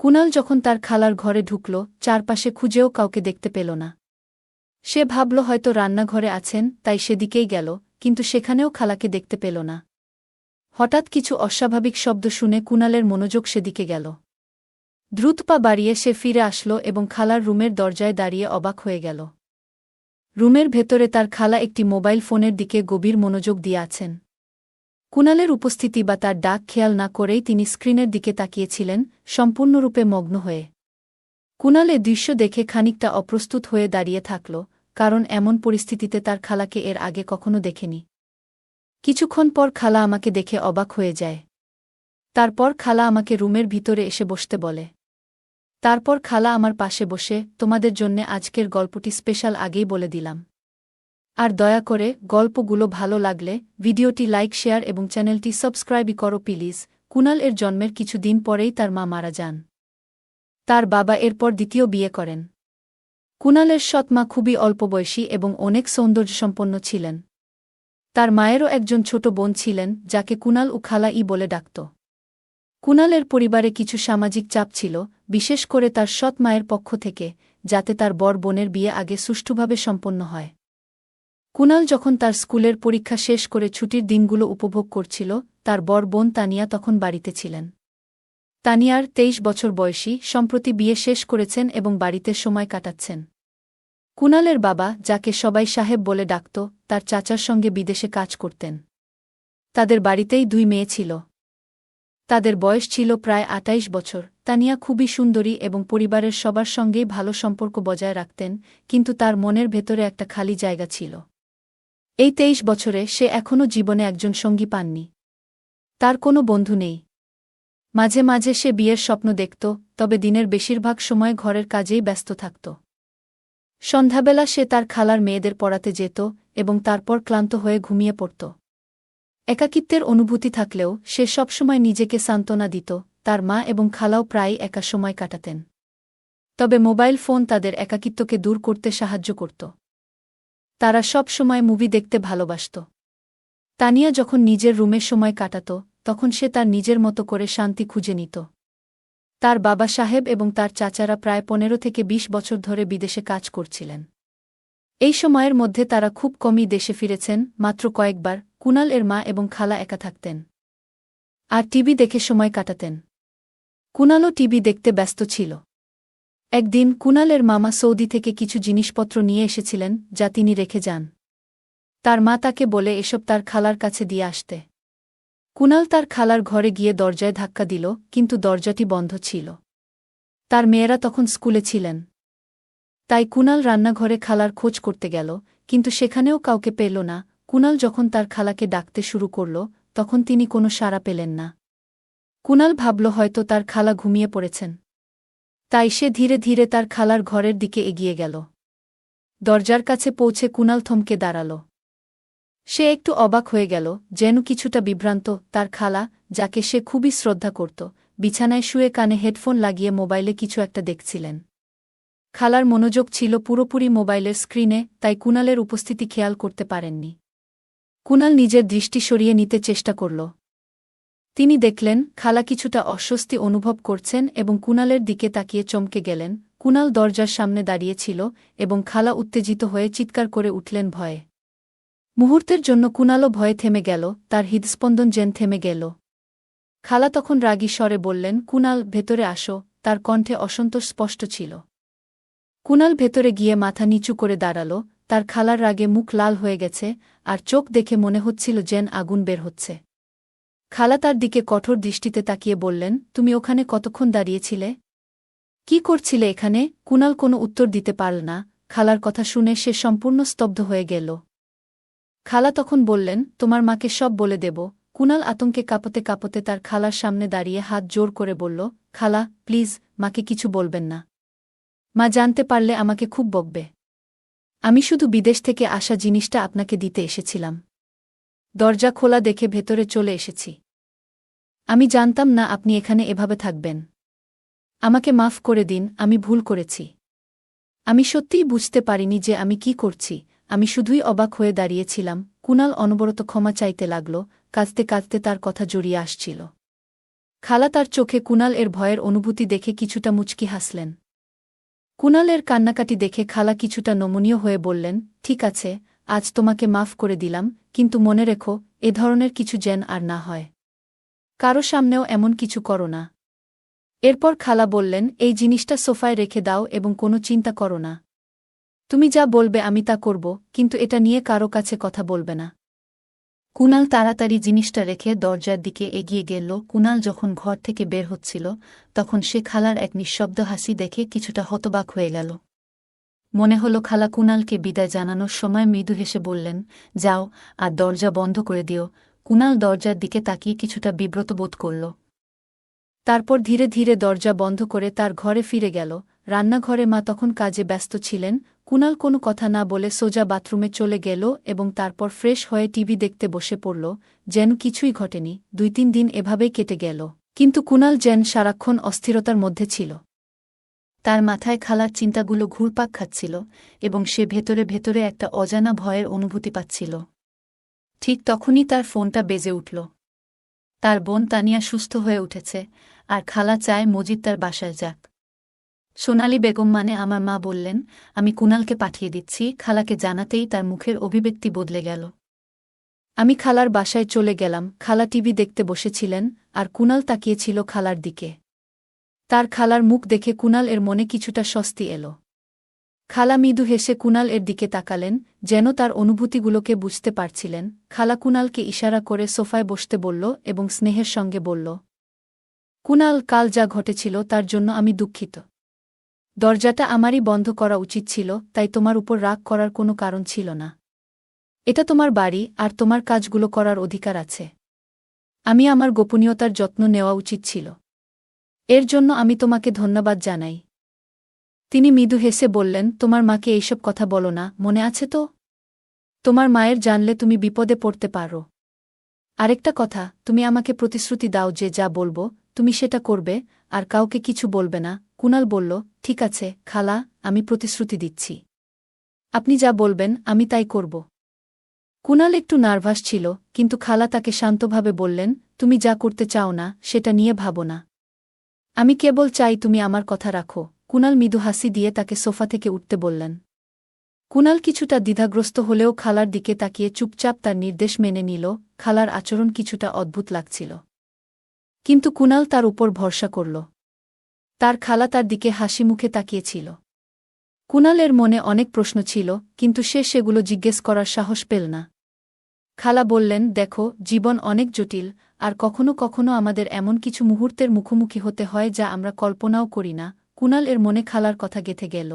কুনাল যখন তার খালার ঘরে ঢুকল, চারপাশে খুঁজেও কাউকে দেখতে পেল না। সে ভাবল হয়তো রান্নাঘরে আছেন, তাই সেদিকেই গেল, কিন্তু সেখানেও খালাকে দেখতে পেল না। হঠাৎ কিছু অস্বাভাবিক শব্দ শুনে কুনালের মনোযোগ সেদিকে গেল। দ্রুত পা বাড়িয়ে সে ফিরে আসল এবং খালার রুমের দরজায় দাঁড়িয়ে অবাক হয়ে গেল। রুমের ভেতরে তার খালা একটি মোবাইল ফোনের দিকে গভীর মনোযোগ দিয়ে আছেন। কুনালের উপস্থিতি বা তার ডাক খেয়াল না করেই তিনি স্ক্রিনের দিকে তাকিয়েছিলেন, সম্পূর্ণরূপে মগ্ন হয়ে। কুনাল এ দৃশ্য দেখে খানিকটা অপ্রস্তুত হয়ে দাঁড়িয়ে থাকল, কারণ এমন পরিস্থিতিতে তার খালাকে এর আগে কখনো দেখেনি। কিছুক্ষণ পর খালা আমাকে দেখে অবাক হয়ে যায়। তারপর খালা আমাকে রুমের ভিতরে এসে বসতে বলে। তারপর খালা আমার পাশে বসে, তোমাদের জন্যে আজকের গল্পটি স্পেশাল আগেই বলে দিলাম। আর দয়া করে গল্পগুলো ভালো লাগলে ভিডিওটি লাইক, শেয়ার এবং চ্যানেলটি সাবস্ক্রাইবই করো প্লিজ। কুনাল এর জন্মের কিছুদিন পরেই তার মা মারা যান। তার বাবা এরপর দ্বিতীয় বিয়ে করেন। কুনালের সৎ মা খুবই অল্পবয়সী এবং অনেক সৌন্দর্যসম্পন্ন ছিলেন। তার মায়েরও একজন ছোট বোন ছিলেন, যাকে কুনাল ও খালা ই বলে ডাকত। কুনালের পরিবারে কিছু সামাজিক চাপ ছিল, বিশেষ করে তার সৎ মায়ের পক্ষ থেকে, যাতে তার বড় বোনের বিয়ে আগে সুষ্ঠুভাবে সম্পন্ন হয়। কুনাল যখন তার স্কুলের পরীক্ষা শেষ করে ছুটির দিনগুলো উপভোগ করছিল, তার বড় বোন তানিয়া তখন বাড়িতে ছিলেন। তানিয়ার 23 বছর বয়সী, সম্প্রতি বিয়ে শেষ করেছেন এবং বাড়িতে সময় কাটাচ্ছেন। কুনালের বাবা, যাকে সবাই সাহেব বলে ডাকত, তার চাচার সঙ্গে বিদেশে কাজ করতেন। তাদের বাড়িতেই 2 মেয়ে ছিল। তাদের বয়স ছিল প্রায় 28 বছর। তানিয়া খুবই সুন্দরী এবং পরিবারের সবার সঙ্গেই ভালো সম্পর্ক বজায় রাখতেন, কিন্তু তার মনের ভেতরে একটা খালি জায়গা ছিল। এই 23 বছরে সে এখনও জীবনে একজন সঙ্গী পাননি। তার কোনো বন্ধু নেই। মাঝে মাঝে সে বিয়ের স্বপ্ন দেখত, তবে দিনের বেশিরভাগ সময় ঘরের কাজেই ব্যস্ত থাকত। সন্ধ্যাবেলা সে তার খালার মেয়েদের পড়াতে যেত এবং তারপর ক্লান্ত হয়ে ঘুমিয়ে পড়ত। একাকিত্বের অনুভূতি থাকলেও সে সবসময় নিজেকে সান্ত্বনা দিত। তার মা এবং খালাও প্রায়ই একা সময় কাটাতেন। তবে মোবাইল ফোন তাদের একাকিত্বকে দূর করতে সাহায্য করত। তারা সব সময় মুভি দেখতে ভালোবাসত। তানিয়া যখন নিজের রুমে সময় কাটাত, তখন সে তার নিজের মতো করে শান্তি খুঁজে নিত। তার বাবা সাহেব এবং তার চাচারা প্রায় 15 থেকে 20 বছর ধরে বিদেশে কাজ করছিলেন। এই সময়ের মধ্যে তারা খুব কমই দেশে ফিরেছেন, মাত্র কয়েকবার। কুনাল এর মা এবং খালা একা থাকতেন আর টিভি দেখে সময় কাটাতেন। কুনালও টিভি দেখতে ব্যস্ত ছিল। একদিন কুনালের মামা সৌদি থেকে কিছু জিনিসপত্র নিয়ে এসেছিলেন, যা তিনি রেখে যান। তার মা তাকে বলে এসব তার খালার কাছে দিয়ে আসতে। কুনাল তার খালার ঘরে গিয়ে দরজায় ধাক্কা দিল, কিন্তু দরজাটি বন্ধ ছিল। তার মেয়েরা তখন স্কুলে ছিলেন। তাই কুনাল রান্নাঘরে খালার খোঁজ করতে গেল, কিন্তু সেখানেও কাউকে পেল না। কুনাল যখন তার খালাকে ডাকতে শুরু করল, তখন তিনি কোনো সাড়া পেলেন না। কুনাল ভাবল হয়তো তার খালা ঘুমিয়ে পড়েছেন। তাই সে ধীরে ধীরে তার খালার ঘরের দিকে এগিয়ে গেল। দরজার কাছে পৌঁছে কুনাল থমকে দাঁড়াল। সে একটু অবাক হয়ে গেল, যেন কিছুটা বিভ্রান্ত। তার খালা, যাকে সে খুবই শ্রদ্ধা করত, বিছানায় শুয়ে কানে হেডফোন লাগিয়ে মোবাইলে কিছু একটা দেখছিলেন। খালার মনোযোগ ছিল পুরোপুরি মোবাইলের স্ক্রিনে, তাই কুনালের উপস্থিতি খেয়াল করতে পারেননি। কুনাল নিজের দৃষ্টি সরিয়ে নিতে চেষ্টা করল। তিনি দেখলেন খালা কিছুটা অস্বস্তি অনুভব করছেন এবং কুনালের দিকে তাকিয়ে চমকে গেলেন। কুনাল দরজার সামনে দাঁড়িয়েছিল এবং খালা উত্তেজিত হয়ে চিৎকার করে উঠলেন ভয়ে। মুহূর্তের জন্য কুনালও ভয়ে থেমে গেল, তার হৃদস্পন্দন যেন থেমে গেল। খালা তখন রাগী স্বরে বললেন, কুনাল, ভেতরে আসো। তার কণ্ঠে অসন্তোষ স্পষ্ট ছিল। কুনাল ভেতরে গিয়ে মাথা নিচু করে দাঁড়াল। তার খালার রাগে মুখ লাল হয়ে গেছে, আর চোখ দেখে মনে হচ্ছিল যেন আগুন বের হচ্ছে। খালা তার দিকে কঠোর দৃষ্টিতে তাকিয়ে বললেন, তুমি ওখানে কতক্ষণ দাঁড়িয়েছিলে? কি করছিলে এখানে? কুনাল কোনো উত্তর দিতে পারল না। খালার কথা শুনে সে সম্পূর্ণ স্তব্ধ হয়ে গেল। খালা তখন বললেন, তোমার মাকে সব বলে দেব। কুনাল আতঙ্কে কাঁপতে কাঁপতে তার খালার সামনে দাঁড়িয়ে হাত জোর করে বলল, খালা, প্লিজ, মাকে কিছু বলবেন না। মা জানতে পারলে আমাকে খুব বকবে। আমি শুধু বিদেশ থেকে আসা জিনিসটা আপনাকে দিতে এসেছিলাম। দরজা খোলা দেখে ভেতরে চলে এসেছি। আমি জানতাম না আপনি এখানে এভাবে থাকবেন। আমাকে মাফ করে দিন, আমি ভুল করেছি। আমি সত্যিই বুঝতে পারিনি যে আমি কি করছি। আমি শুধুই অবাক হয়ে দাঁড়িয়েছিলাম। কুনাল অনবরত ক্ষমা চাইতে লাগল, কাঁদতে কাঁদতে তার কথা জড়িয়ে আসছিল। খালা তার চোখে কুণাল এর ভয়ের অনুভূতি দেখে কিছুটা মুচকি হাসলেন। কুণালের কান্নাকাটি দেখে খালা কিছুটা নমনীয় হয়ে বললেন, ঠিক আছে, আজ তোমাকে মাফ করে দিলাম, কিন্তু মনে রেখো, এ ধরনের কিছু যেন আর না হয়। কারো সামনেও এমন কিছু করো না। এরপর খালা বললেন, এই জিনিসটা সোফায় রেখে দাও এবং কোনো চিন্তা করো না। তুমি যা বলবে আমি তা করব, কিন্তু এটা নিয়ে কারো কাছে কথা বলবে না। কুণাল তাড়াতাড়ি জিনিসটা রেখে দরজার দিকে এগিয়ে গেল। কুণাল যখন ঘর থেকে বের হচ্ছিল তখন সে খালার এক নিঃশব্দ হাসি দেখে কিছুটা হতবাক হয়ে গেল। মনে হলো খালা কুণালকে বিদায় জানানোর সময় মৃদু হেসে বললেন, যাও, আর দরজা বন্ধ করে দিও। কুণাল দরজার দিকে তাকিয়ে কিছুটা বিব্রত বোধ করল। তারপর ধীরে ধীরে দরজা বন্ধ করে তার ঘরে ফিরে গেল। রান্নাঘরে মা তখন কাজে ব্যস্ত ছিলেন। কুণাল কোনো কথা না বলে সোজা বাথরুমে চলে গেল এবং তারপর ফ্রেশ হয়ে টিভি দেখতে বসে পড়ল, যেন কিছুই ঘটেনি। 2-3 দিন এভাবেই কেটে গেল, কিন্তু কুণাল যেন সারাক্ষণ অস্থিরতার মধ্যে ছিল। তার মাথায় খালার চিন্তাগুলো ঘুরপাক খাচ্ছিল এবং সে ভেতরে ভেতরে একটা অজানা ভয়ের অনুভূতি পাচ্ছিল। ঠিক তখনই তার ফোনটা বেজে উঠল। তার বোন তানিয়া সুস্থ হয়ে উঠেছে, আর খালা চায় মজিদ তার বাসায় যাক। সোনালী বেগম মানে আমার মা বললেন, আমি কুণালকে পাঠিয়ে দিচ্ছি। খালাকে জানাতেই তার মুখের অভিব্যক্তি বদলে গেল। আমি খালার বাসায় চলে গেলাম। খালা টিভি দেখতে বসেছিলেন, আর কুণাল তাকিয়েছিল খালার দিকে। তার খালার মুখ দেখে কুণাল এর মনে কিছুটা স্বস্তি এল। খালা মৃদু হেসে কুণাল এর দিকে তাকালেন, যেন তার অনুভূতিগুলোকে বুঝতে পারছিলেন। খালা কুণালকে ইশারা করে সোফায় বসতে বলল এবং স্নেহের সঙ্গে বলল, কুণাল, কাল যা ঘটেছিল তার জন্য আমি দুঃখিত। দরজাটা আমারই বন্ধ করা উচিত ছিল, তাই তোমার উপর রাগ করার কোনো কারণ ছিল না। এটা তোমার বাড়ি, আর তোমার কাজগুলো করার অধিকার আছে। আমি আমার গোপনীয়তার যত্ন নেওয়া উচিত ছিল। এর জন্য আমি তোমাকে ধন্যবাদ জানাই। তিনি মৃদু হেসে বললেন, তোমার মাকে এইসব কথা বলো না, মনে আছে তো? তোমার মায়ের জানলে তুমি বিপদে পড়তে পারো। আরেকটা কথা, তুমি আমাকে প্রতিশ্রুতি দাও যে যা বলবো তুমি সেটা করবে, আর কাউকে কিছু বলবে না। কুণাল বলল, ঠিক আছে খালা, আমি প্রতিশ্রুতি দিচ্ছি। আপনি যা বলবেন আমি তাই করব। কুণাল একটু নার্ভাস ছিল, কিন্তু খালা তাকে শান্তভাবে বললেন, তুমি যা করতে চাও না সেটা নিয়ে ভাবো না। আমি কেবল চাই তুমি আমার কথা রাখো। কুণাল মৃদু হাসি দিয়ে তাকে সোফা থেকে উঠতে বললেন। কুণাল কিছুটা দ্বিধাগ্রস্ত হলেও খালার দিকে তাকিয়ে চুপচাপ তার নির্দেশ মেনে নিল। খালার আচরণ কিছুটা অদ্ভুত লাগছিল, কিন্তু কুণাল তার উপর ভরসা করল। তার খালা তার দিকে হাসি মুখে তাকিয়েছিল। কুণালের মনে অনেক প্রশ্ন ছিল, কিন্তু সে সেগুলো জিজ্ঞেস করার সাহস পেল না। খালা বললেন, দেখো, জীবন অনেক জটিল, আর কখনো কখনো আমাদের এমন কিছু মুহূর্তের মুখোমুখি হতে হয় যা আমরা কল্পনাও করি না। কুণাল এর মনে খালার কথা গেঁথে গেল।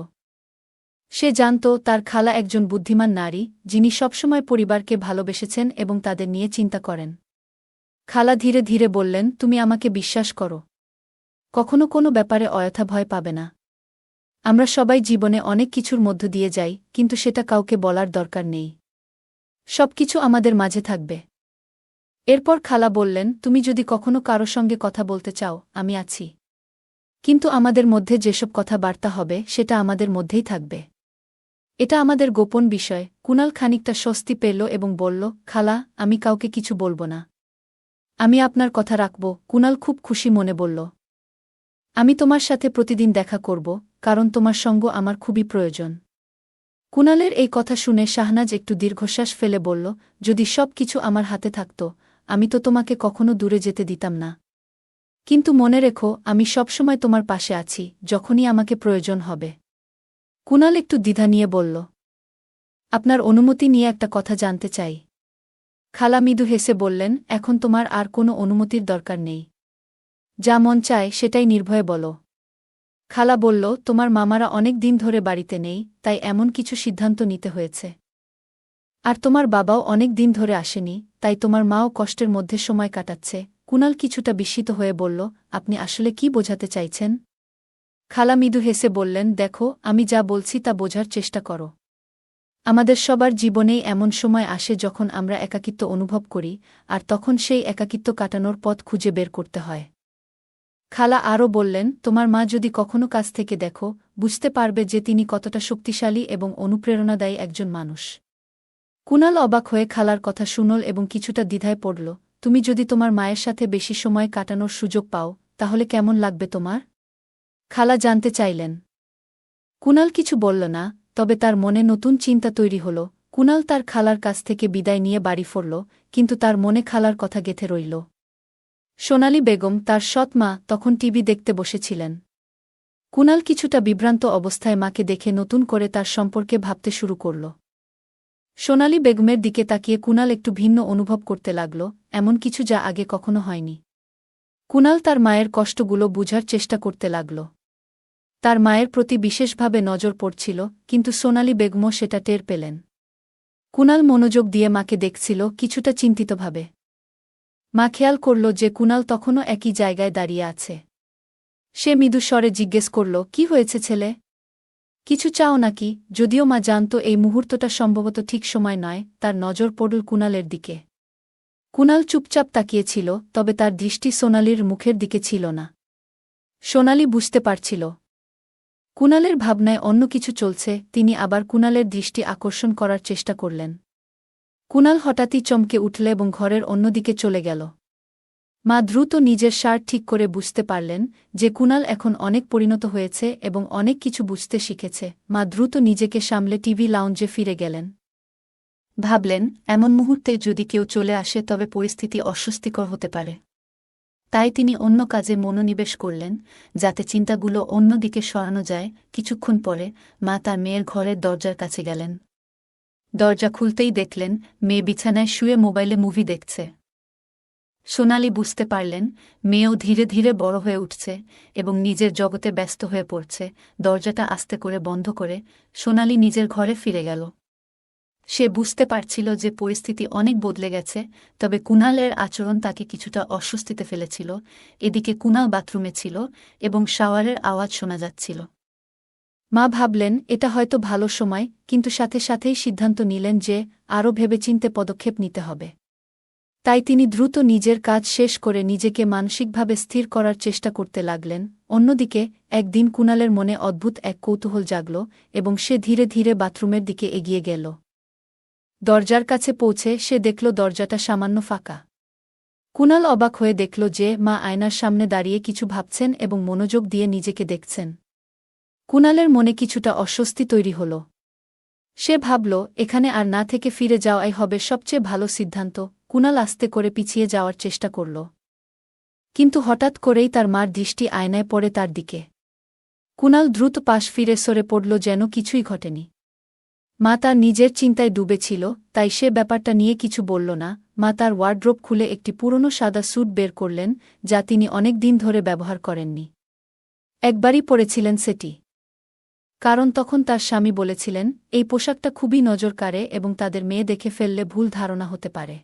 সে জানত তার খালা একজন বুদ্ধিমান নারী, যিনি সবসময় পরিবারকে ভালোবেসেছেন এবং তাদের নিয়ে চিন্তা করেন। খালা ধীরে ধীরে বললেন, তুমি আমাকে বিশ্বাস করো। কখনো কোনো ব্যাপারে অযথা ভয় পাবে না। আমরা সবাই জীবনে অনেক কিছুর মধ্য দিয়ে যাই, কিন্তু সেটা কাউকে বলার দরকার নেই। সবকিছু আমাদের মাঝে থাকবে। এরপর খালা বললেন, তুমি যদি কখনো কারো সঙ্গে কথা বলতে চাও, আমি আছি। কিন্তু আমাদের মধ্যে যেসব কথাবার্তা হবে সেটা আমাদের মধ্যেই থাকবে। এটা আমাদের গোপন বিষয়। কুণাল খানিকটা স্বস্তি পেল এবং বলল, খালা, আমি কাউকে কিছু বলবো না। আমি আপনার কথা রাখব। কুণাল খুব খুশি মনে বলল, আমি তোমার সাথে প্রতিদিন দেখা করব, কারণ তোমার সঙ্গ আমার খুবই প্রয়োজন। কুণালের এই কথা শুনে শাহনাজ একটু দীর্ঘশ্বাস ফেলে বলল, যদি সব কিছু আমার হাতে থাকত, আমি তো তোমাকে কখনো দূরে যেতে দিতাম না। কিন্তু মনে রেখো, আমি সবসময় তোমার পাশে আছি, যখনই আমাকে প্রয়োজন হবে। কুণাল একটু দ্বিধা নিয়ে বলল, আপনার অনুমতি নিয়ে একটা কথা জানতে চাই। খালা মৃদু হেসে বললেন, এখন তোমার আর কোনো অনুমতির দরকার নেই। যা মন চায় সেটাই নির্ভয়ে বলো। খালা বলল, তোমার মামারা অনেক দিন ধরে বাড়িতে নেই, তাই এমন কিছু সিদ্ধান্ত নিতে হয়েছে। আর তোমার বাবাও অনেক দিন ধরে আসেনি, তাই তোমার মাও কষ্টের মধ্যে সময় কাটাচ্ছে। কুণাল কিছুটা বিস্মিত হয়ে বলল, আপনি আসলে কি বোঝাতে চাইছেন? খালা মৃদু হেসে বললেন, দেখো, আমি যা বলছি তা বোঝার চেষ্টা করো। আমাদের সবার জীবনেই এমন সময় আসে যখন আমরা একাকিত্ব অনুভব করি, আর তখন সেই একাকিত্ব কাটানোর পথ খুঁজে বের করতে হয়। খালা আরও বললেন, তোমার মা যদি কখনো কাছ থেকে দেখো, বুঝতে পারবে যে তিনি কতটা শক্তিশালী এবং অনুপ্রেরণাদায়ী একজন মানুষ। কুণাল অবাক হয়ে খালার কথা শুনল এবং কিছুটা দ্বিধায় পড়ল। তুমি যদি তোমার মায়ের সাথে বেশি সময় কাটানোর সুযোগ পাও তাহলে কেমন লাগবে তোমার? খালা জানতে চাইলেন। কুনাল কিছু বলল না, তবে তার মনে নতুন চিন্তা তৈরি হল। কুনাল তার খালার কাছ থেকে বিদায় নিয়ে বাড়ি ফিরল, কিন্তু তার মনে খালার কথা গেঁথে রইল। সোনালী বেগম, তার সৎ মা, তখন টিভি দেখতে বসেছিলেন। কুনাল কিছুটা বিভ্রান্ত অবস্থায় মাকে দেখে নতুন করে তার সম্পর্কে ভাবতে শুরু করল। সোনালী বেগমের দিকে তাকিয়ে কুনাল একটু ভিন্ন অনুভব করতে লাগল, এমন কিছু যা আগে কখনো হয়নি। কুনাল তার মায়ের কষ্টগুলো বুঝার চেষ্টা করতে লাগল। তার মায়ের প্রতি বিশেষভাবে নজর পড়ছিল, কিন্তু সোনালী বেগমও সেটা টের পেলেন। কুনাল মনোযোগ দিয়ে মাকে দেখছিল, কিছুটা চিন্তিতভাবে। মা খেয়াল করল যে কুনাল তখনও একই জায়গায় দাঁড়িয়ে আছে। সে মৃদু স্বরে জিজ্ঞেস করল, কি হয়েছে ছেলে? কিছু চাও নাকি? যদিও মা জানত এই মুহূর্তটা সম্ভবত ঠিক সময় নয়, তার নজর পড়ল কুনালের দিকে। কুনাল চুপচাপ তাকিয়েছিল, তবে তার দৃষ্টি সোনালীর মুখের দিকে ছিল না। সোনালী বুঝতে পারছিল কুনালের ভাবনায় অন্য কিছু চলছে। তিনি আবার কুনালের দৃষ্টি আকর্ষণ করার চেষ্টা করলেন। কুনাল হঠাৎই চমকে উঠল এবং ঘরের অন্যদিকে চলে গেল। মা দ্রুত নিজের শার্ট ঠিক করে বুঝতে পারলেন যে কুনাল এখন অনেক পরিণত হয়েছে এবং অনেক কিছু বুঝতে শিখেছে। মা দ্রুত নিজেকে সামলে টিভি লাউঞ্জে ফিরে গেলেন। ভাবলেন, এমন মুহূর্তে যদি কেউ চলে আসে তবে পরিস্থিতি অস্বস্তিকর হতে পারে। তাই তিনি অন্য কাজে মনোনিবেশ করলেন, যাতে চিন্তাগুলো অন্যদিকে সরানো যায়। কিছুক্ষণ পরে মা তার মেয়ের ঘরের দরজার কাছে গেলেন। দরজা খুলতেই দেখলেন মেয়ে বিছানায় শুয়ে মোবাইলে মুভি দেখছে। সোনালী বুঝতে পারলেন মেয়েও ধীরে ধীরে বড় হয়ে উঠছে এবং নিজের জগতে ব্যস্ত হয়ে পড়ছে। দরজাটা আস্তে করে বন্ধ করে সোনালী নিজের ঘরে ফিরে গেল। সে বুঝতে পারছিল যে পরিস্থিতি অনেক বদলে গেছে, তবে কুনালের আচরণ তাকে কিছুটা অস্বস্তিতে ফেলেছিল। এদিকে কুনাল বাথরুমে ছিল এবং শাওয়ারের আওয়াজ শোনা যাচ্ছিল। মা ভাবলেন এটা হয়তো ভালো সময়, কিন্তু সাথে সাথেই সিদ্ধান্ত নিলেন যে আরও ভেবেচিন্তে পদক্ষেপ নিতে হবে। তাই তিনি দ্রুত নিজের কাজ শেষ করে নিজেকে মানসিকভাবে স্থির করার চেষ্টা করতে লাগলেন। অন্যদিকে একদিন কুনালের মনে অদ্ভুত এক কৌতূহল জাগল এবং সে ধীরে ধীরে বাথরুমের দিকে এগিয়ে গেল। দরজার কাছে পৌঁছে সে দেখল দরজাটা সামান্য ফাঁকা। কুনাল অবাক হয়ে দেখল যে মা আয়নার সামনে দাঁড়িয়ে কিছু ভাবছেন এবং মনোযোগ দিয়ে নিজেকে দেখছেন। কুনালের মনে কিছুটা অস্বস্তি তৈরি হল। সে ভাবল, এখানে আর না থেকে ফিরে যাওয়াই হবে সবচেয়ে ভালো সিদ্ধান্ত। কুনাল আস্তে করে পিছিয়ে যাওয়ার চেষ্টা করল, কিন্তু হঠাৎ করেই তার মার দৃষ্টি আয়নায় পড়ে তার দিকে। কুনাল দ্রুত পাশ ফিরে সরে পড়ল, যেন কিছুই ঘটেনি। মা তার নিজের চিন্তায় ডুবেছিল, তাই সে ব্যাপারটা নিয়ে কিছু বলল না। মা তার ওয়ার্ড্রোব খুলে একটি পুরনো সাদা স্যুট বের করলেন, যা তিনি অনেক দিন ধরে ব্যবহার করেননি। একবারই পরেছিলেন সেটি, কারণ তখন তার স্বামী বলেছিলেন এই পোশাকটা খুবই নজর কাড়ে এবং তাদের মেয়ে দেখে ফেললে ভুল ধারণা হতে পারে।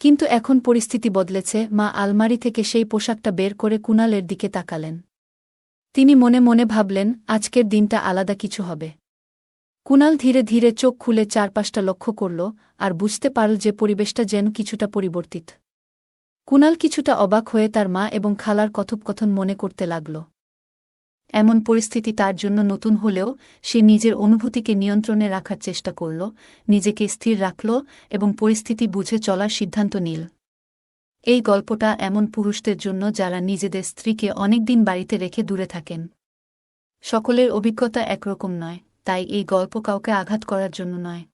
কিন্তু এখন পরিস্থিতি বদলেছে। মা আলমারি থেকে সেই পোশাকটা বের করে কুনালের দিকে তাকালেন। তিনি মনে মনে ভাবলেন, আজকের দিনটা আলাদা কিছু হবে। কুনাল ধীরে ধীরে চোখ খুলে চারপাশটা লক্ষ্য করল আর বুঝতে পারল যে পরিবেশটা যেন কিছুটা পরিবর্তিত। কুনাল কিছুটা অবাক হয়ে তার মা এবং খালার কথোপকথন মনে করতে লাগল। এমন পরিস্থিতি তার জন্য নতুন হলেও সে নিজের অনুভূতিকে নিয়ন্ত্রণে রাখার চেষ্টা করল, নিজেকে স্থির রাখল এবং পরিস্থিতি বুঝে চলার সিদ্ধান্ত নিল। এই গল্পটা এমন পুরুষদের জন্য যারা নিজেদের স্ত্রীকে অনেকদিন বাড়িতে রেখে দূরে থাকেন। সকলের অভিজ্ঞতা একরকম নয়, তাই এই গল্প কাউকে আঘাত করার জন্য নয়,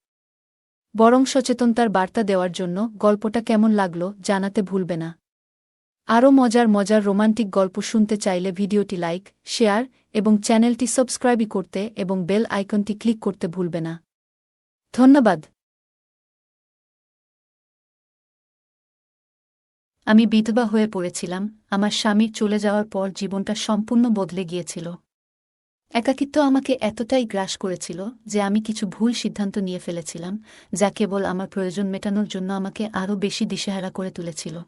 বরং সচেতনতার বার্তা দেওয়ার জন্য। গল্পটা কেমন লাগলো জানাতে ভুলবে না। আরও মজার মজার রোমান্টিক গল্প শুনতে চাইলে ভিডিওটি লাইক, শেয়ার এবং চ্যানেলটি সাবস্ক্রাইব করতে এবং বেল আইকনটি ক্লিক করতে ভুলবে না। ধন্যবাদ। আমি বিধবা হয়ে পড়েছিলাম। আমার স্বামীর চলে যাওয়ার পর জীবনটা সম্পূর্ণ বদলে গিয়েছিল। একাকিত্ব আমাকে এতটাই গ্রাস করেছিল যে আমি কিছু ভুল সিদ্ধান্ত নিয়ে ফেলেছিলাম, যা কেবল আমার প্রয়োজন মেটানোর জন্য আমাকে আরও বেশি দিশেহারা করে তুলেছিল।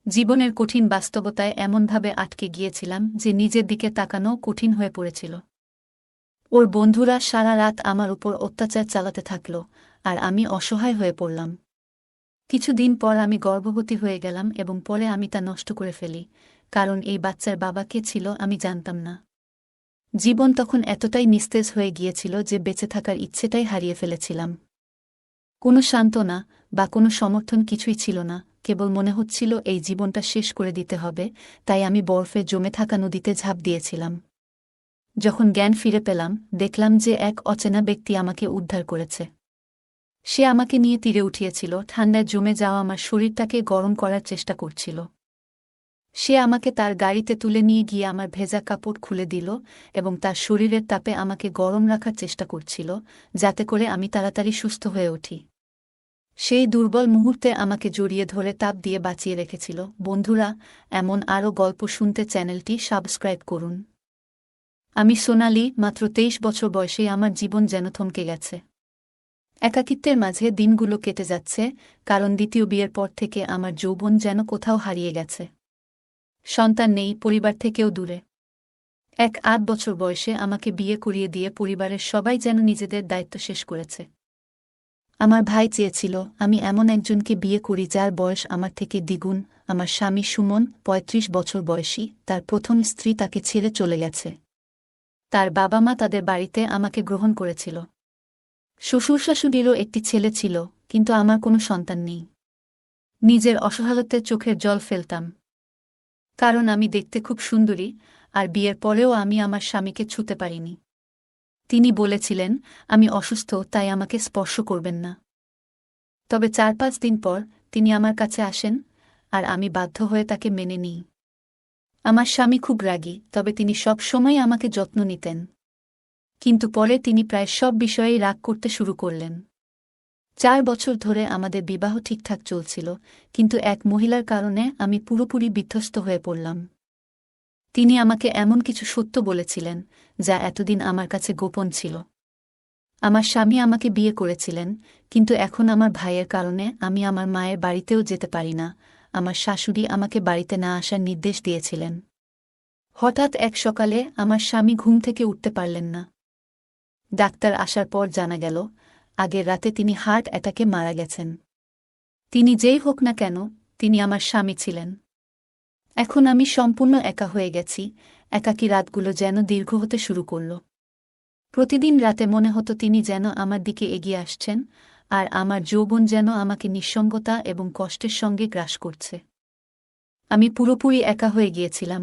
জীবনের কঠিন বাস্তবতায় এমনভাবে আটকে গিয়েছিলাম যে নিজের দিকে তাকানো কঠিন হয়ে পড়েছিল। ওর বন্ধুরা সারা রাত আমার উপর অত্যাচার চালাতে থাকল আর আমি অসহায় হয়ে পড়লাম। কিছুদিন পর আমি গর্ভবতী হয়ে গেলাম এবং পরে আমি তা নষ্ট করে ফেলি, কারণ এই বাচ্চার বাবা কে ছিল আমি জানতাম না। জীবন তখন এতটাই নিস্তেজ হয়ে গিয়েছিল যে বেঁচে থাকার ইচ্ছেটাই হারিয়ে ফেলেছিলাম। কোনো সান্ত্বনা বা কোনো সমর্থন কিছুই ছিল না, কেবল মনে হচ্ছিল এই জীবনটা শেষ করে দিতে হবে, তাই আমি বরফে জমে থাকা নদীতে ঝাঁপ দিয়েছিলাম। যখন জ্ঞান ফিরে পেলাম, দেখলাম যে এক অচেনা ব্যক্তি আমাকে উদ্ধার করেছে। সে আমাকে নিয়ে তীরে উঠিয়েছিল, ঠান্ডায় জমে যাওয়া আমার শরীরটাকে গরম করার চেষ্টা করছিল। সে আমাকে তার গাড়িতে তুলে নিয়ে গিয়ে আমার ভেজা কাপড় খুলে দিল এবং তার শরীরের তাপে আমাকে গরম রাখার চেষ্টা করছিল, যাতে করে আমি তাড়াতাড়ি সুস্থ হয়ে উঠি। সেই দুর্বল মুহূর্তে আমাকে জড়িয়ে ধরে তাপ দিয়ে বাঁচিয়ে রেখেছিল। বন্ধুরা, এমন আরও গল্প শুনতে চ্যানেলটি সাবস্ক্রাইব করুন। আমি সোনালি, মাত্র 23 বছর বয়সেই আমার জীবন যেন থমকে গেছে। একাকিত্বের মাঝে দিনগুলো কেটে যাচ্ছে, কারণ দ্বিতীয় বিয়ের পর থেকে আমার যৌবন যেন কোথাও হারিয়ে গেছে। সন্তান নেই, পরিবার থেকেও দূরে। 8 বছর বয়সে আমাকে বিয়ে করিয়ে দিয়ে পরিবারের সবাই যেন নিজেদের দায়িত্ব শেষ করেছে। আমার ভাই চেয়েছিল আমি এমন একজনকে বিয়ে করি যার বয়স আমার থেকে দ্বিগুণ। আমার স্বামী সুমন 35 বছর বয়সী, তার প্রথম স্ত্রী তাকে ছেড়ে চলে গেছে। তার বাবা মা তাদের বাড়িতে আমাকে গ্রহণ করেছিল। শ্বশুর শাশুড়িরও একটি ছেলে ছিল, কিন্তু আমার কোনো সন্তান নেই। নিজের অসহায়ত্বের চোখের জল ফেলতাম, কারণ আমি দেখতে খুব সুন্দরী, আর বিয়ের পরেও আমি আমার স্বামীকে ছুঁতে পারিনি। তিনি বলেছিলেন আমি অসুস্থ, তাই আমাকে স্পর্শ করবেন না। তবে 4-5 দিন পর তিনি আমার কাছে আসেন, আর আমি বাধ্য হয়ে তাকে মেনে নিই। আমার স্বামী খুব রাগী, তবে তিনি সব সময় আমাকে যত্ন নিতেন। কিন্তু পরে তিনি প্রায় সব বিষয়েই রাগ করতে শুরু করলেন। 4 বছর ধরে আমাদের বিবাহ ঠিকঠাক চলছিল, কিন্তু এক মহিলার কারণে আমি পুরোপুরি বিধ্বস্ত হয়ে পড়লাম। তিনি আমাকে এমন কিছু সত্য বলেছিলেন যা এতদিন আমার কাছে গোপন ছিল। আমার স্বামী আমাকে বিয়ে করেছিলেন, কিন্তু এখন আমার ভাইয়ের কারণে আমি আমার মায়ের বাড়িতেও যেতে পারি না। আমার শাশুড়ি আমাকে বাড়িতে না আসার নির্দেশ দিয়েছিলেন। হঠাৎ এক সকালে আমার স্বামী ঘুম থেকে উঠতে পারলেন না। ডাক্তার আসার পর জানা গেল আগের রাতে তিনি হার্ট অ্যাটাকে মারা গেছেন। তিনি যেই হোক না কেন, তিনি আমার স্বামী ছিলেন। এখন আমি সম্পূর্ণ একা হয়ে গেছি। একাকী রাতগুলো যেন দীর্ঘ হতে শুরু করল। প্রতিদিন রাতে মনে হতো তিনি যেন আমার দিকে এগিয়ে আসছেন, আর আমার যৌবন যেন আমাকে নিঃসঙ্গতা এবং কষ্টের সঙ্গে গ্রাস করছে। আমি পুরোপুরি একা হয়ে গিয়েছিলাম।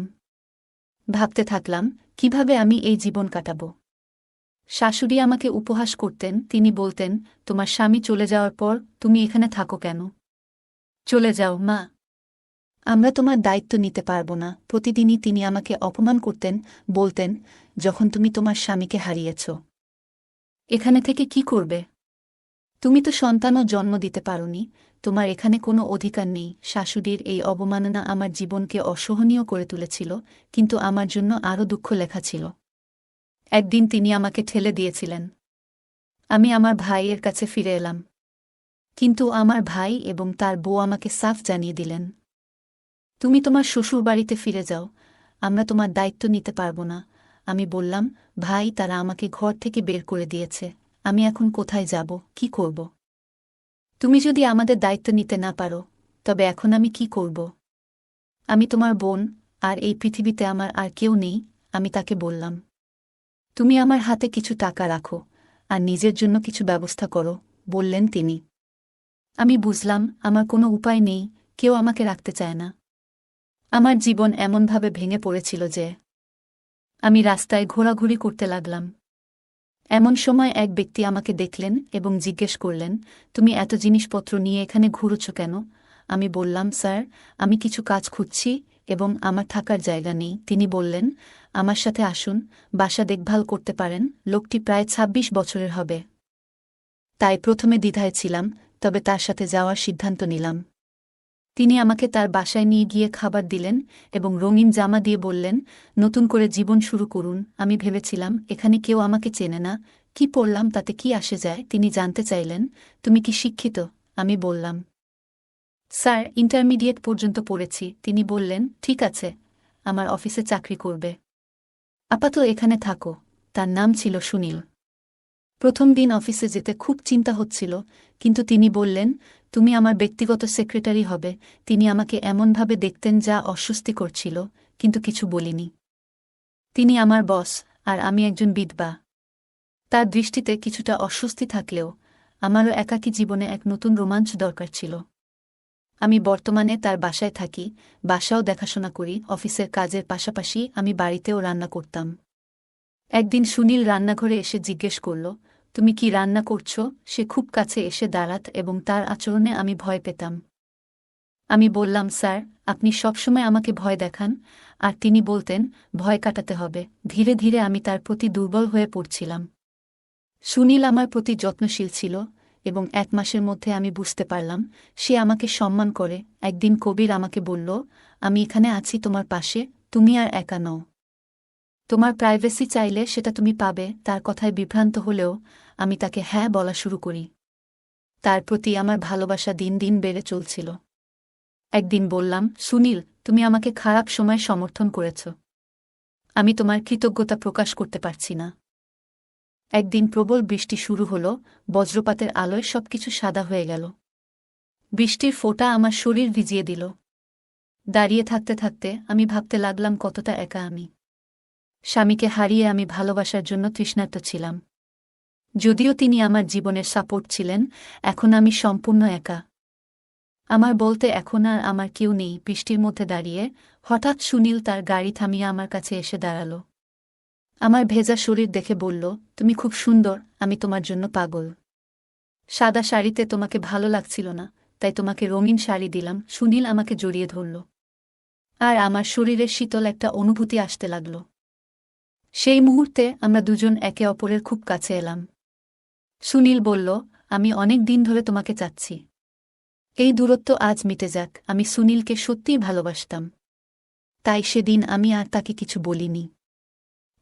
ভাবতে থাকলাম কিভাবে আমি এই জীবন কাটাব। শাশুড়ি আমাকে উপহাস করতেন, তিনি বলতেন, তোমার স্বামী চলে যাওয়ার পর তুমি এখানে থাকো কেন? চলে যাও মা, আমরা তোমার দায়িত্ব নিতে পারব না। প্রতিদিনই তিনি আমাকে অপমান করতেন, বলতেন, যখন তুমি তোমার স্বামীকে হারিয়েছ, এখানে থেকে কি করবে? তুমি তো সন্তানও জন্ম দিতে পারোনি, তোমার এখানে কোনো অধিকার নেই। শাশুড়ির এই অবমাননা আমার জীবনকে অসহনীয় করে তুলেছিল, কিন্তু আমার জন্য আরও দুঃখ লেখা ছিল। একদিন তিনি আমাকে ঠেলে দিয়েছিলেন। আমি আমার ভাইয়ের কাছে ফিরে এলাম, কিন্তু আমার ভাই এবং তার বউ আমাকে সাফ জানিয়ে দিলেন, তুমি তোমার শ্বশুর বাড়িতে ফিরে যাও, আমরা তোমার দায়িত্ব নিতে পারব না। আমি বললাম, ভাই, তারা আমাকে ঘর থেকে বের করে দিয়েছে, আমি এখন কোথায় যাব, কি করব? তুমি যদি আমাদের দায়িত্ব নিতে না পারো, তবে এখন আমি কি করব? আমি তোমার বোন, আর এই পৃথিবীতে আমার আর কেউ নেই। আমি তাকে বললাম, তুমি আমার হাতে কিছু টাকা রাখো, আর নিজের জন্য কিছু ব্যবস্থা করো, বললেন তিনি। আমি বুঝলাম আমার কোনো উপায় নেই, কেউ আমাকে রাখতে চায় না। আমার জীবন এমনভাবে ভেঙে পড়েছিল যে আমি রাস্তায় ঘোরাঘুরি করতে লাগলাম। এমন সময় এক ব্যক্তি আমাকে দেখলেন এবং জিজ্ঞেস করলেন, তুমি এত জিনিসপত্র নিয়ে এখানে ঘুরোছ কেন? আমি বললাম, স্যার, আমি কিছু কাজ খুঁজছি এবং আমার থাকার জায়গা নেই। তিনি বললেন, আমার সাথে আসুন, বাসা দেখভাল করতে পারেন। লোকটি প্রায় 26 বছরের হবে। তাই প্রথমে দ্বিধায় ছিলাম, তবে তার সাথে যাওয়ার সিদ্ধান্ত নিলাম। তিনি আমাকে তার বাসায় নিয়ে গিয়ে খাবার দিলেন এবং রঙিন জামা দিয়ে বললেন, নতুন করে জীবন শুরু করুন। আমি ভেবেছিলাম এখানে কেউ আমাকে চেনে না, কি পড়লাম তাতে কি আসে যায়। তিনি জানতে চাইলেন, তুমি কি শিক্ষিত? আমি বললাম, স্যার, ইন্টারমিডিয়েট পর্যন্ত পড়েছি। তিনি বললেন, ঠিক আছে, আমার অফিসে চাকরি করবে। আপাতত এখানে থাকো। তার নাম ছিল সুনীল। প্রথম দিন অফিসে যেতে খুব চিন্তা হচ্ছিল, কিন্তু তিনি বললেন, তুমি আমার ব্যক্তিগত সেক্রেটারি হবে। তিনি আমাকে এমনভাবে দেখতেন যা অস্বস্তি করছিল, কিন্তু কিছু বলিনি। তিনি আমার বস, আর আমি একজন বিধবা। তার দৃষ্টিতে কিছুটা অস্বস্তি থাকলেও আমারও একাকী জীবনে এক নতুন রোমাঞ্চ দরকার ছিল। আমি বর্তমানে তার বাসায় থাকি, বাসাও দেখাশোনা করি, অফিসের কাজের পাশাপাশি আমি বাড়িতেও রান্না করতাম। একদিন সুনীল রান্নাঘরে এসে জিজ্ঞেস করল, তুমি কি রান্না করছো? সে খুব কাছে এসে দাঁড়াত এবং তার আচরণে আমি ভয় পেতাম। আমি বললাম, স্যার, আপনি সবসময় আমাকে ভয় দেখান। আর তিনি বলতেন, ভয় কাটাতে হবে। ধীরে ধীরে আমি তার প্রতি দুর্বল হয়ে পড়ছিলাম। সুনীল আমার প্রতি যত্নশীল ছিল এবং 1 মাসের মধ্যে আমি বুঝতে পারলাম সে আমাকে সম্মান করে। একদিন কবির আমাকে বলল, আমি এখানে আছি তোমার পাশে, তুমি আর একা নও। তোমার প্রাইভেসি চাইলে সেটা তুমি পাবে। তার কথায় বিভ্রান্ত হলেও আমি তাকে হ্যাঁ বলা শুরু করি। তার প্রতি আমার ভালোবাসা দিন দিন বেড়ে চলছিল। একদিন বললাম, সুনীল, তুমি আমাকে খারাপ সময় সমর্থন করেছ। আমি তোমার কৃতজ্ঞতা প্রকাশ করতে পারছি না। একদিন প্রবল বৃষ্টি শুরু হলো, বজ্রপাতের আলোয় সবকিছু সাদা হয়ে গেল। বৃষ্টির ফোঁটা আমার শরীর ভিজিয়ে দিল। দাঁড়িয়ে থাকতে থাকতে আমি ভাবতে লাগলাম কতটা একা আমি। স্বামীকে হারিয়ে আমি ভালোবাসার জন্য তৃষ্ণার্ত ছিলাম। যদিও তিনি আমার জীবনের সাপোর্ট ছিলেন, এখন আমি সম্পূর্ণ একা। আমার বলতে এখন আর আমার কেউ নেই। বৃষ্টির মধ্যে দাঁড়িয়ে হঠাৎ সুনীল তার গাড়ি থামিয়ে আমার কাছে এসে দাঁড়াল। আমার ভেজা শরীর দেখে বলল, তুমি খুব সুন্দর, আমি তোমার জন্য পাগল। সাদা শাড়িতে তোমাকে ভালো লাগছিল না, তাই তোমাকে রঙিন শাড়ি দিলাম। সুনীল আমাকে জড়িয়ে ধরল, আর আমার শরীরে শীতল একটা অনুভূতি আসতে লাগল। সেই মুহূর্তে আমরা দুজন একে অপরের খুব কাছে এলাম। সুনীল বলল, আমি অনেক দিন ধরে তোমাকে চাচ্ছি। এই দূরত্ব আজ মিটে যাক। আমি সুনীলকে সত্যিই ভালোবাসতাম, তাই সেদিন আমি আর তাকে কিছু বলিনি।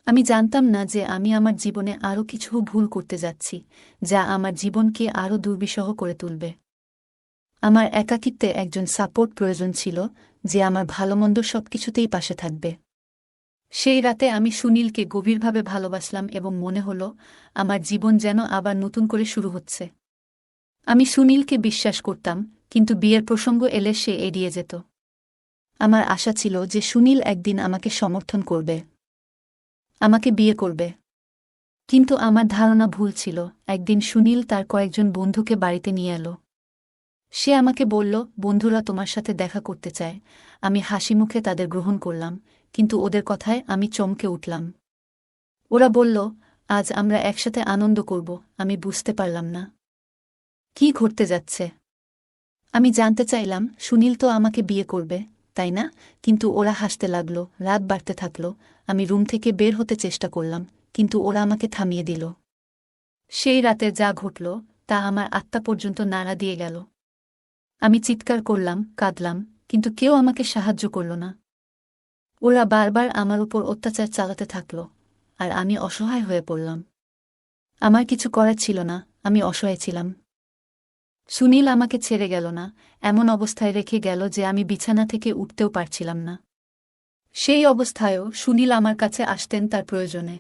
আমি জানতাম না যে আমি আমার জীবনে আরও কিছু ভুল করতে যাচ্ছি, যা আমার জীবনকে আরও দুর্বিষহ করে তুলবে। আমার একাকিত্বে একজন সাপোর্ট প্রয়োজন ছিল, যে আমার ভালোমন্দ সবকিছুতেই পাশে থাকবে। সেই রাতে আমি সুনীলকে গভীরভাবে ভালোবাসলাম এবং মনে হল আমার জীবন যেন আবার নতুন করে শুরু হচ্ছে। আমি সুনীলকে বিশ্বাস করতাম, কিন্তু বিয়ের প্রসঙ্গ এলে সে এড়িয়ে যেত। আমার আশা ছিল যে সুনীল একদিন আমাকে সমর্থন করবে, আমাকে বিয়ে করবে। কিন্তু আমার ধারণা ভুল ছিল। একদিন সুনীল তার কয়েকজন বন্ধুকে বাড়িতে নিয়ে এলো। সে আমাকে বলল, বন্ধুরা তোমার সাথে দেখা করতে চায়। আমি হাসিমুখে তাদের গ্রহণ করলাম, কিন্তু ওদের কথায় আমি চমকে উঠলাম। ওরা বলল, আজ আমরা একসাথে আনন্দ করব। আমি বুঝতে পারলাম না কি ঘটতে যাচ্ছে। আমি জানতে চাইলাম, সুনীল তো আমাকে বিয়ে করবে, তাই না? কিন্তু ওরা হাসতে লাগল। রাত বাড়তে থাকল। আমি রুম থেকে বের হতে চেষ্টা করলাম, কিন্তু ওরা আমাকে থামিয়ে দিল। সেই রাতে যা ঘটল তা আমার আত্মা পর্যন্ত নাড়া দিয়ে গেল। আমি চিৎকার করলাম, কাঁদলাম, কিন্তু কেউ আমাকে সাহায্য করল না। ওরা বারবার আমার উপর অত্যাচার চালাতে থাকল, আর আমি অসহায় হয়ে পড়লাম। আমার কিছু করার ছিল না, আমি অসহায় ছিলাম। সুনীল আমাকে ছেড়ে গেল না, এমন অবস্থায় রেখে গেল যে আমি বিছানা থেকে উঠতেও পারছিলাম না। সেই অবস্থায়ও সুনীল আমার কাছে আসতেন তার প্রয়োজনে।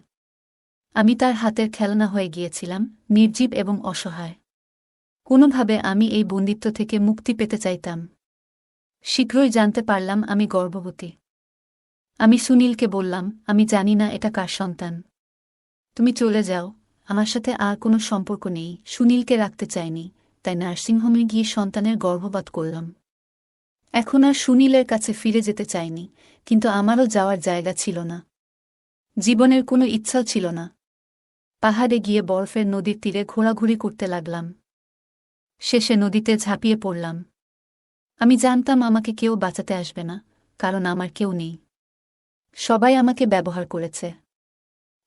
আমি তার হাতের খেলনা হয়ে গিয়েছিলাম, নির্জীব এবং অসহায়। কোনোভাবে আমি এই বন্দিত্ব থেকে মুক্তি পেতে চাইতাম। শীঘ্রই জানতে পারলাম আমি গর্ভবতী। আমি সুনীলকে বললাম, আমি জানি না এটা কার সন্তান। তুমি চলে যাও, আমার সাথে আর কোনো সম্পর্ক নেই। সুনীলকে রাখতে চাইনি, তাই নার্সিংহোমে গিয়ে সন্তানের গর্ভপাত করলাম। এখন আর সুনীলের কাছে ফিরে যেতে চাইনি, কিন্তু আমারও যাওয়ার জায়গা ছিল না। জীবনের কোনো ইচ্ছাও ছিল না। পাহাড়ে গিয়ে বরফের নদীর তীরে ঘোরাঘুরি করতে লাগলাম। শেষে নদীতে ঝাঁপিয়ে পড়লাম। আমি জানতাম আমাকে কেউ বাঁচাতে আসবে না, কারণ আমার কেউ নেই। সবাই আমাকে ব্যবহার করেছে।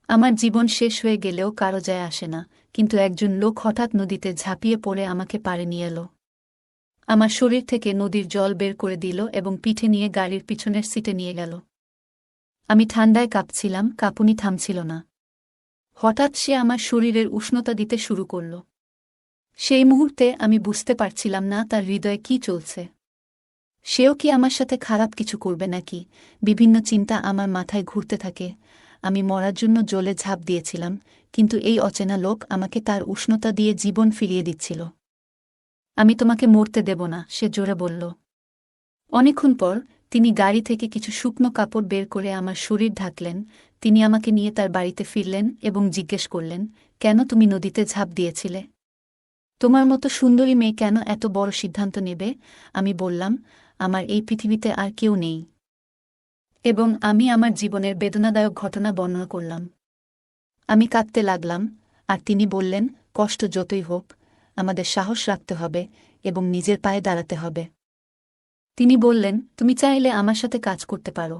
আমার জীবন শেষ হয়ে গেলেও কারো যায় আসে না, কিন্তু একজন লোক হঠাৎ নদীতে ঝাঁপিয়ে পড়ে আমাকে পাড়ে নিয়ে এলো। আমার শরীর থেকে নদীর জল বের করে দিল এবং পিঠে নিয়ে গাড়ির পিছনের সিটে নিয়ে গেল। আমি ঠান্ডায় কাঁপছিলাম, কাঁপুনি থামছিল না। হঠাৎ সে আমার শরীরের উষ্ণতা দিতে শুরু করল। সেই মুহূর্তে আমি বুঝতে পারছিলাম না তার হৃদয়ে কি চলছে। সেও কি আমার সাথে খারাপ কিছু করবে নাকি? বিভিন্ন চিন্তা আমার মাথায় ঘুরতে থাকে। আমি মরার জন্য জলে ঝাঁপ দিয়েছিলাম, কিন্তু এই অচেনা লোক আমাকে তার উষ্ণতা দিয়ে জীবন ফিরিয়ে দিচ্ছিল। আমি তোমাকে মরতে দেব না, সে জোরে বলল। অনেকক্ষণ পর তিনি গাড়ি থেকে কিছু শুকনো কাপড় বের করে আমার শরীর ঢাকলেন। তিনি আমাকে নিয়ে তার বাড়িতে ফিরলেন এবং জিজ্ঞেস করলেন, কেন তুমি নদীতে ঝাঁপ দিয়েছিলে? তোমার মতো সুন্দরী মেয়ে কেন এত বড় সিদ্ধান্ত নেবে? আমি বললাম, আমার এই পৃথিবীতে আর কেউ নেই। এবং আমি আমার জীবনের বেদনাদায়ক ঘটনা বর্ণনা করলাম। আমি কাঁদতে লাগলাম, আর তিনি বললেন, কষ্ট যতই হোক, আমাদের সাহস রাখতে হবে এবং নিজের পায়ে দাঁড়াতে হবে। তিনি বললেন, তুমি চাইলে আমার সাথে কাজ করতে পারো।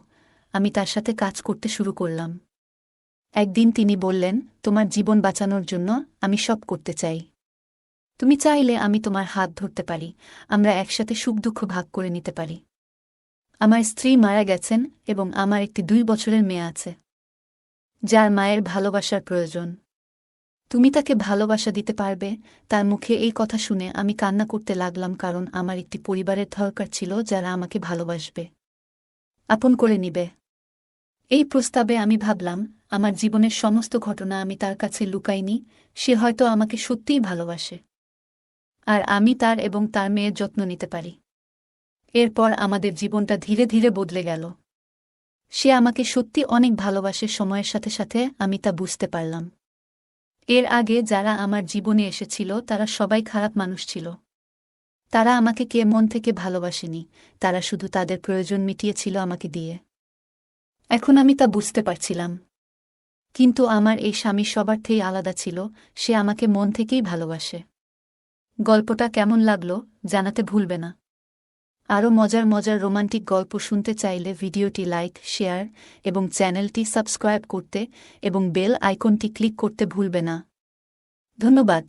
আমি তার সাথে কাজ করতে শুরু করলাম। একদিন তিনি বললেন, তোমার জীবন বাঁচানোর জন্য আমি সব করতে চাই। তুমি চাইলে আমি তোমার হাত ধরতে পারি, আমরা একসাথে সুখ দুঃখ ভাগ করে নিতে পারি। আমার স্ত্রী মারা গেছেন এবং আমার একটি 2 বছরের মেয়ে আছে, যার মায়ের ভালোবাসার প্রয়োজন। তুমি তাকে ভালোবাসা দিতে পারবে? তার মুখে এই কথা শুনে আমি কান্না করতে লাগলাম, কারণ আমার একটি পরিবারের দরকার ছিল যারা আমাকে ভালোবাসবে, আপন করে নিবে। এই প্রস্তাবে আমি ভাবলাম, আমার জীবনের সমস্ত ঘটনা আমি তার কাছে লুকাইনি, সে হয়তো আমাকে সত্যিই ভালোবাসে, আর আমি তার এবং তার মেয়ের যত্ন নিতে পারি। এরপর আমাদের জীবনটা ধীরে ধীরে বদলে গেল। সে আমাকে সত্যি অনেক ভালোবাসে, সময়ের সাথে সাথে আমি তা বুঝতে পারলাম। এর আগে যারা আমার জীবনে এসেছিল তারা সবাই খারাপ মানুষ ছিল। তারা আমাকে কে মন থেকে ভালোবাসেনি, তারা শুধু তাদের প্রয়োজন মিটিয়েছিল আমাকে দিয়ে। এখন আমি তা বুঝতে পারছিলাম। কিন্তু আমার এই স্বামী সবার থেকেই আলাদা ছিল, সে আমাকে মন থেকেই ভালোবাসে। গল্পটা কেমন লাগলো জানাতে ভুলবে না। আরও মজার মজার রোমান্টিক গল্প শুনতে চাইলে ভিডিওটি লাইক, শেয়ার এবং চ্যানেলটি সাবস্ক্রাইব করতে এবং বেল আইকনটি ক্লিক করতে ভুলবে না। ধন্যবাদ।